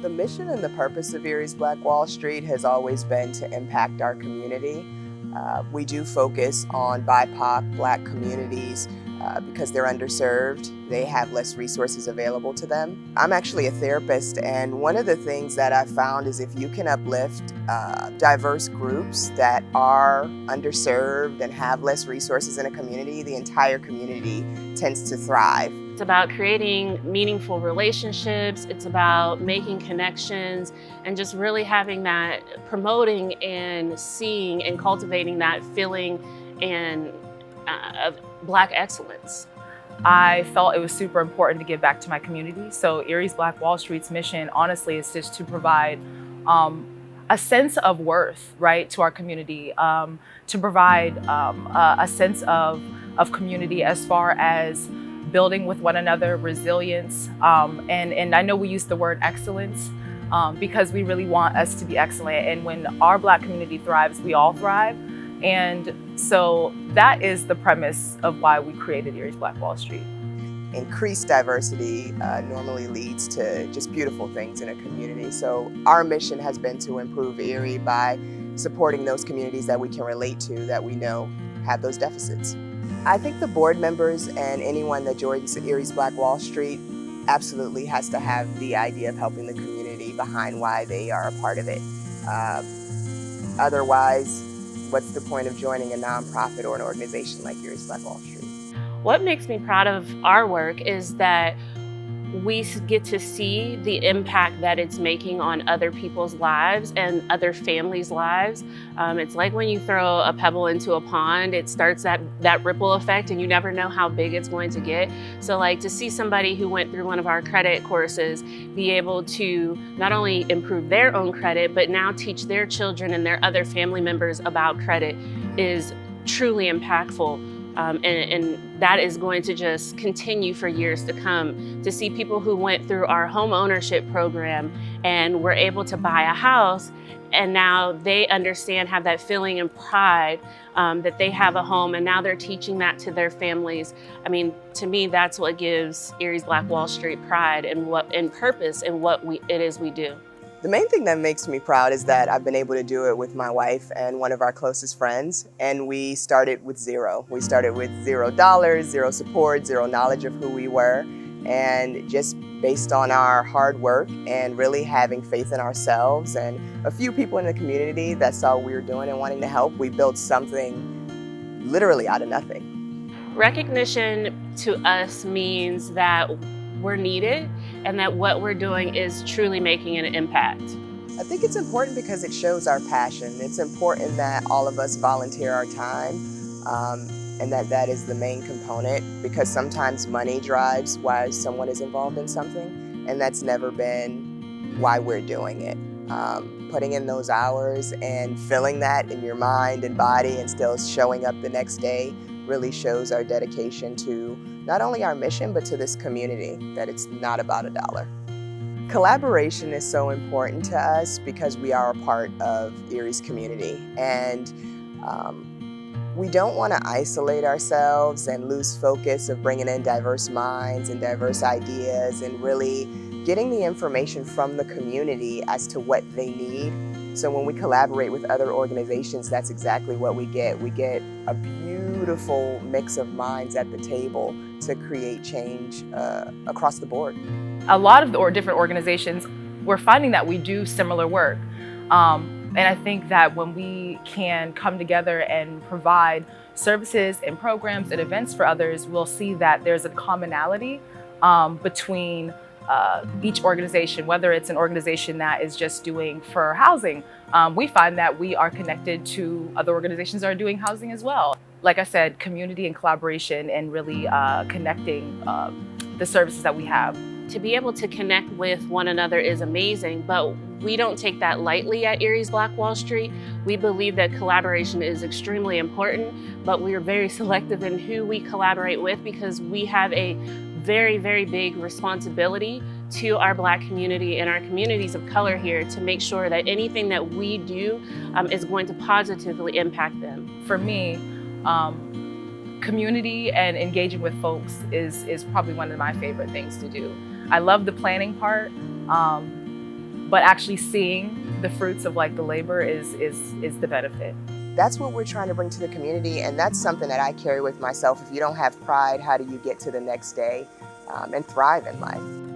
The mission and the purpose of Erie's Black Wall Street has always been to impact our community. We do focus on BIPOC, Black communities because they're underserved. They have less resources available to them. I'm actually a therapist, and one of the things that I found is if you can uplift diverse groups that are underserved and have less resources in a community, the entire community tends to thrive. It's about creating meaningful relationships. It's about making connections and just really having that, promoting and seeing and cultivating that feeling and of Black excellence. I felt it was super important to give back to my community. So Erie's Black Wall Street's mission, honestly, is just to provide a sense of worth, right, to our community, to provide a sense of community as far as building with one another, resilience, and I know we use the word excellence because we really want us to be excellent. And when our Black community thrives, we all thrive. And so that is the premise of why we created Erie's Black Wall Street. Increased diversity normally leads to just beautiful things in a community. So our mission has been to improve Erie by supporting those communities that we can relate to, that we know have those deficits. I think the board members and anyone that joins Erie's Black Wall Street absolutely has to have the idea of helping the community behind why they are a part of it. Otherwise, what's the point of joining a nonprofit or an organization like Erie's Black Wall Street? What makes me proud of our work is that we get to see the impact that it's making on other people's lives and other families' lives. It's like when you throw a pebble into a pond, it starts that ripple effect and you never know how big it's going to get. So like to see somebody who went through one of our credit courses be able to not only improve their own credit, but now teach their children and their other family members about credit is truly impactful. And that is going to just continue for years to come. To see people who went through our home ownership program and were able to buy a house, and now they understand, have that feeling and pride that they have a home, and now they're teaching that to their families. I mean, to me, that's what gives Erie's Black Wall Street pride and purpose in what it is we do. The main thing that makes me proud is that I've been able to do it with my wife and one of our closest friends, and we started with zero. We started with $0, zero support, zero knowledge of who we were, and just based on our hard work and really having faith in ourselves and a few people in the community that saw what we were doing and wanting to help, we built something literally out of nothing. Recognition to us means that we're needed and that what we're doing is truly making an impact. I think it's important because it shows our passion. It's important that all of us volunteer our time and that is the main component, because sometimes money drives why someone is involved in something, and that's never been why we're doing it. Putting in those hours and feeling that in your mind and body and still showing up the next day really shows our dedication to not only our mission, but to this community, that it's not about a dollar. Collaboration is so important to us because we are a part of Erie's community, and we don't want to isolate ourselves and lose focus of bringing in diverse minds and diverse ideas and really getting the information from the community as to what they need. So when we collaborate with other organizations, that's exactly what we get. We get a beautiful mix of minds at the table to create change across the board. A lot of the different organizations, we're finding that we do similar work. And I think that when we can come together and provide services and programs and events for others, we'll see that there's a commonality between each organization, whether it's an organization that is just doing for housing. We find that we are connected to other organizations that are doing housing as well. Like I said, community and collaboration and really connecting the services that we have. To be able to connect with one another is amazing, but we don't take that lightly at Erie's Black Wall Street. We believe that collaboration is extremely important, but we are very selective in who we collaborate with because we have a very, very big responsibility to our Black community and our communities of color here to make sure that anything that we do is going to positively impact them. For me, community and engaging with folks is probably one of my favorite things to do. I love the planning part, but actually seeing the fruits of like the labor is the benefit. That's what we're trying to bring to the community, and that's something that I carry with myself. If you don't have pride, how do you get to the next day and thrive in life?